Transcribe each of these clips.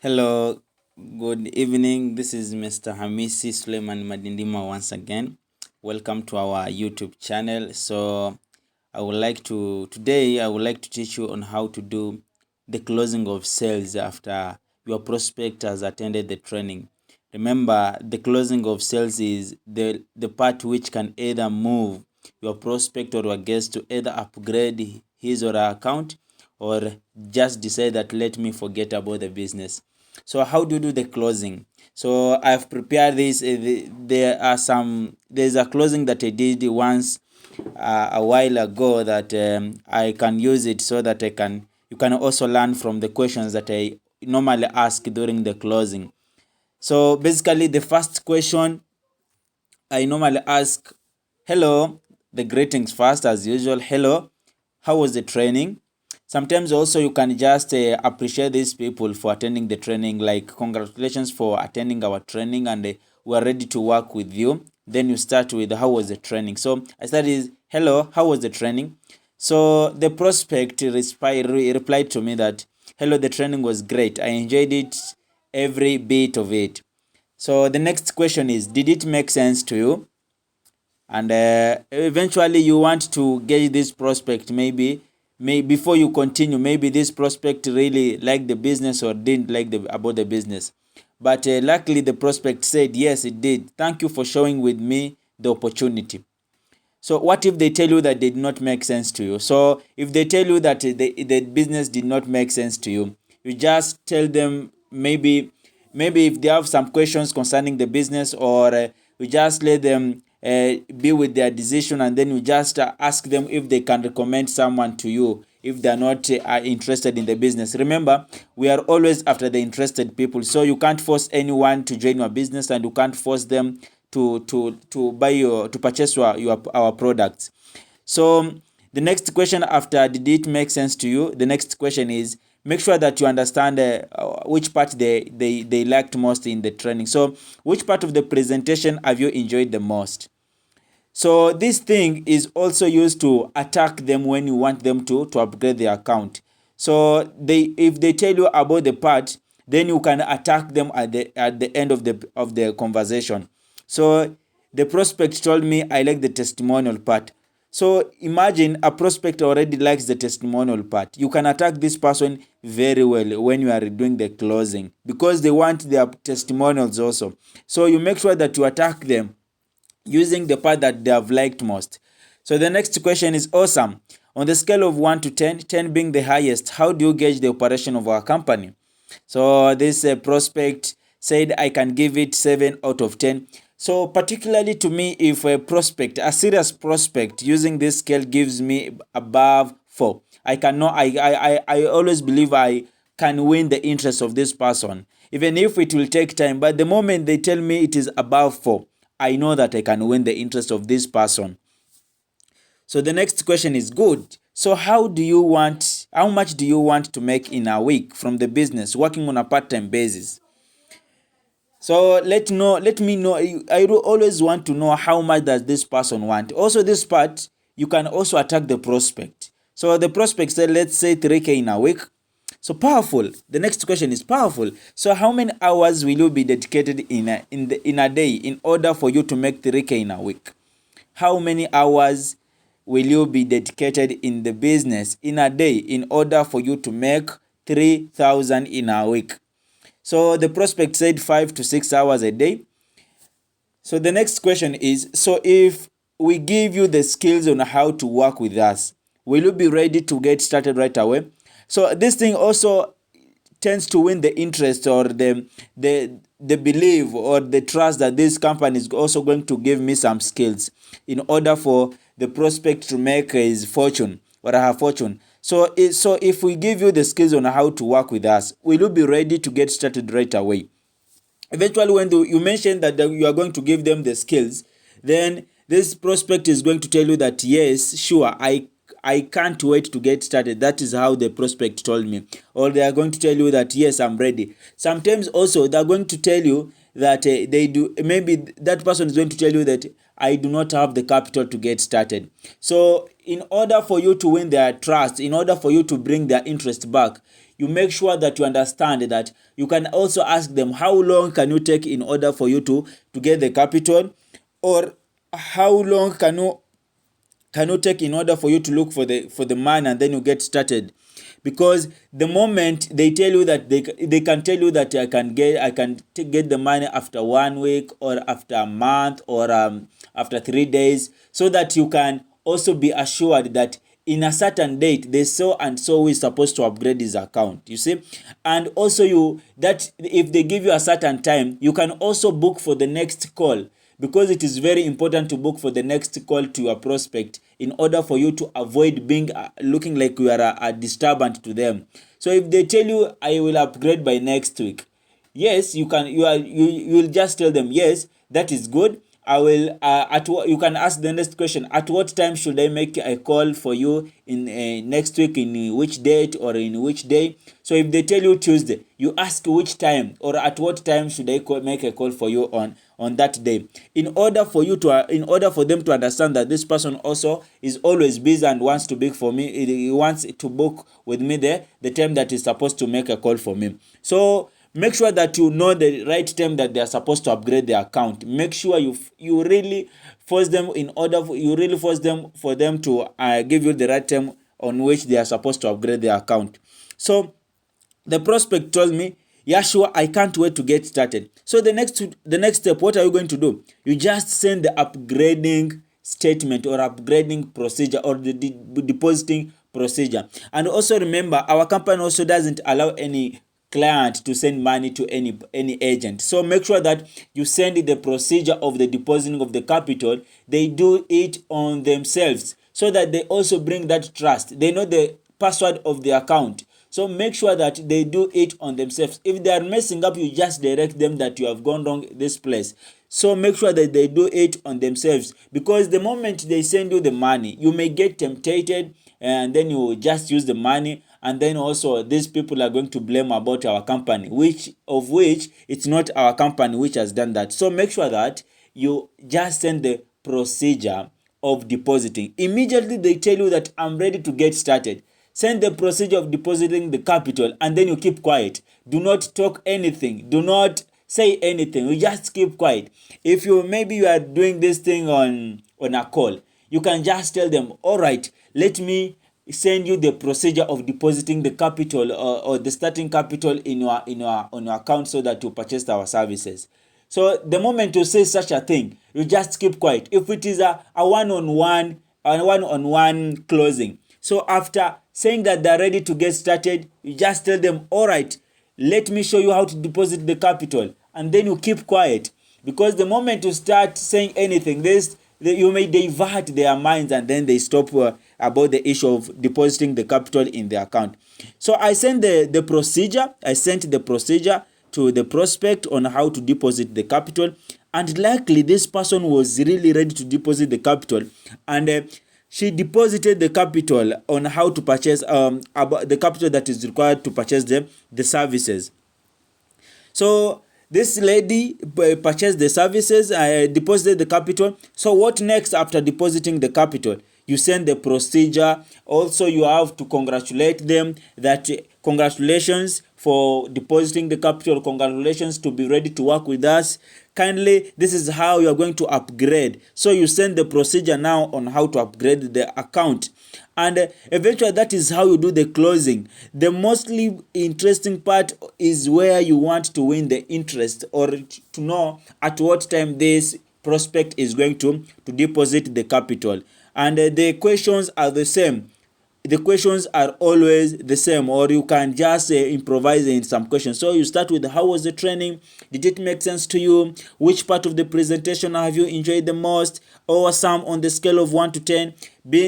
Hello, good evening. This is Mr. Hamisi Suleiman Madindima once again. Welcome to our YouTube channel. So today I would like to teach you on how to do the closing of sales after your prospect has attended the training. Remember, the closing of sales is the part which can either move your prospect or your guest to either upgrade his or her account or just decide that let me forget about the business. So how do you do the closing? So I've prepared this. There's a closing that I did once a while ago that I can use it so that you can also learn from the questions that I normally ask during the closing. So basically, the first question I normally ask, hello, the greetings first as usual. Hello, how was the training? Sometimes also you can just appreciate these people for attending the training, like congratulations for attending our training and we are ready to work with you. Then you start with how was the training. So I started, hello, how was the training? So the prospect replied to me that, hello, the training was great. I enjoyed it, every bit of it. So the next question is, did it make sense to you? And eventually you want to gauge this prospect, maybe before you continue, maybe this prospect really liked the business or didn't like about the business. But luckily the prospect said, yes, it did. Thank you for showing with me the opportunity. So what if they tell you that they did not make sense to you? So if they tell you that the business did not make sense to you, you just tell them, maybe if they have some questions concerning the business, or you just let them be with their decision, and then you just ask them if they can recommend someone to you if they're not interested in the business. Remember, we are always after the interested people, so you can't force anyone to join your business, and you can't force them to buy to purchase our products. So the next question after did it make sense to you, the next question is, make sure that you understand which part they liked most in the training. So which part of the presentation have you enjoyed the most? So this thing is also used to attack them when you want them to upgrade their account. So if they tell you about the part, then you can attack them at the end of the conversation. So the prospect told me I like the testimonial part. So imagine a prospect already likes the testimonial part. You can attack this person very well when you are doing the closing, because they want their testimonials also. So you make sure that you attack them using the part that they have liked most. So the next question is awesome. On the scale of 1 to 10, 10 being the highest, how do you gauge the operation of our company? So this prospect said I can give it 7 out of 10. So particularly to me, if a serious prospect using this scale gives me above 4, I always believe I can win the interest of this person, even if it will take time. But the moment they tell me it is above 4, I know that I can win the interest of this person. So the next question is good. So how much do you want to make in a week from the business working on a part-time basis? So let me know. I do always want to know how much does this person want. Also, this part, you can also attack the prospect. So the prospect said, let's say 3K in a week. So powerful. The next question is powerful. So how many hours will you be dedicated in a day in order for you to make 3K in a week? How many hours will you be dedicated in the business in a day in order for you to make 3,000 in a week? So the prospect said 5 to 6 hours a day. So the next question is, so if we give you the skills on how to work with us, will you be ready to get started right away? So this thing also tends to win the interest, or the belief or the trust that this company is also going to give me some skills in order for the prospect to make his fortune or her fortune. So if we give you the skills on how to work with us, will you be ready to get started right away? Eventually, when you mention that you are going to give them the skills, then this prospect is going to tell you that yes, sure, I can't wait to get started. That is how the prospect told me. Or they are going to tell you that yes, I'm ready. Sometimes also they are going to tell you that they do. Maybe that person is going to tell you that I do not have the capital to get started. So in order for you to win their trust, in order for you to bring their interest back, you make sure that you understand that you can also ask them, how long can you take in order for you to get the capital, or how long can you take in order for you to look for the money, and then you get started. Because the moment they tell you that they can tell you that I can get the money after 1 week, or after a month, or after 3 days, so that you can also be assured that in a certain date they so and so is supposed to upgrade his account, you see. And also that if they give you a certain time, you can also book for the next call, because it is very important to book for the next call to your prospect, in order for you to avoid being looking like you are a disturbance to them. So if they tell you, I will upgrade by next week, yes, you will just tell them, yes, that is good. I will you can ask the next question, at what time should I make a call for you in next week, in which date or in which day. So if they tell you Tuesday, you ask which time, or at what time should I make a call for you on that day, in order for them to understand that this person also is always busy and wants to book for me. He wants to book with me the time that is supposed to make a call for me. So make sure that you know the right time that they are supposed to upgrade their account. Make sure you really force them for them to give you the right time on which they are supposed to upgrade their account. So the prospect told me, yeah, sure, I can't wait to get started. So the next step, what are you going to do? You just send the upgrading statement or upgrading procedure, or the depositing procedure. And also remember, our company also doesn't allow any client to send money to any agent. So make sure that you send the procedure of the depositing of the capital. They do it on themselves, so that they also bring that trust. They know the password of the account. So make sure that they do it on themselves. If they are messing up, you just direct them that you have gone wrong this place. So make sure that they do it on themselves, because the moment they send you the money, you may get tempted, and then you just use the money, and then also these people are going to blame about our company, which it's not our company which has done that. So make sure that you just send the procedure of depositing. Immediately they tell you that I'm ready to get started, send the procedure of depositing the capital, and then you keep quiet. Do not talk anything. Do not say anything. You just keep quiet. If you are doing this thing on a call, you can just tell them, all right, let me send you the procedure of depositing the capital, or the starting capital on your account, so that you purchase our services. So the moment you say such a thing, you just keep quiet. If it is a one-on-one closing, so after saying that they're ready to get started, you just tell them, all right, let me show you how to deposit the capital, and then you keep quiet. Because the moment you start saying anything, you may divert their minds, and then they stop about the issue of depositing the capital in the account. So I sent the procedure. I sent the procedure to the prospect on how to deposit the capital, and likely this person was really ready to deposit the capital, and she deposited the capital on how to purchase about the capital that is required to purchase the services. So this lady purchased the services, deposited the capital. So what next after depositing the capital? You send the procedure. Also, you have to congratulate them that congratulations for depositing the capital. Congratulations to be ready to work with us. Kindly, this is how you are going to upgrade. So you send the procedure now on how to upgrade the account. And eventually that is how you do the closing. The mostly interesting part is where you want to win the interest, or to know at what time this prospect is going to deposit the capital. And the questions are the same. The questions are always the same, or you can just improvise in some questions. So you start with, how was the training? Did it make sense to you? Which part of the presentation have you enjoyed the most? Or some on the scale of 1 to 10,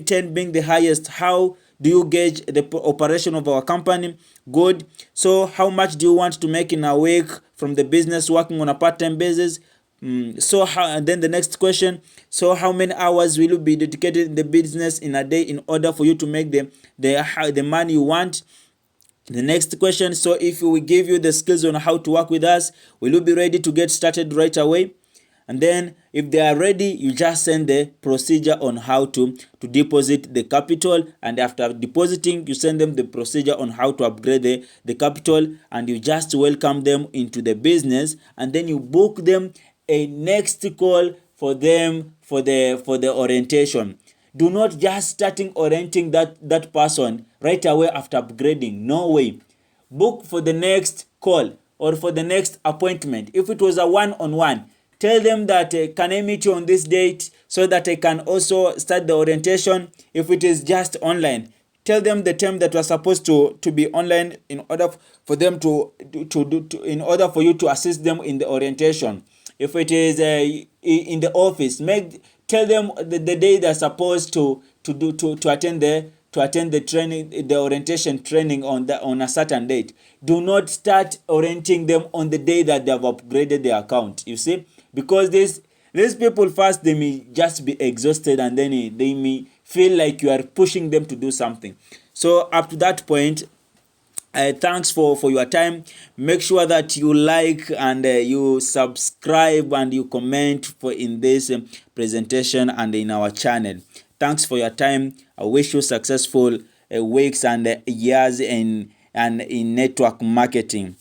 10 being the highest. How do you gauge the operation of our company? Good. So how much do you want to make in a week from the business working on a part-time basis? And then the next question, so how many hours will you be dedicated in the business in a day in order for you to make the money you want? The next question, so if we give you the skills on how to work with us, will you be ready to get started right away? And then if they are ready, you just send the procedure on how to deposit the capital, and after depositing, you send them the procedure on how to upgrade the capital, and you just welcome them into the business, and then you book them a next call for them for the orientation. Do not just starting orienting that person right away after upgrading. No way. Book for the next call or for the next appointment. If it was a one-on-one, tell them that can I meet you on this date so that I can also start the orientation. If it is just online, tell them the time that was supposed to be online in order for them to in order for you to assist them in the orientation. If it is in the office, tell them the day they're supposed to attend the training, the orientation training on a certain date. Do not start orienting them on the day that they have upgraded their account. You see, because these people first, they may just be exhausted, and then they may feel like you are pushing them to do something. So up to that point, thanks for your time. Make sure that you like and you subscribe and you comment for in this presentation and in our channel. Thanks for your time. I wish you successful weeks and years in network marketing.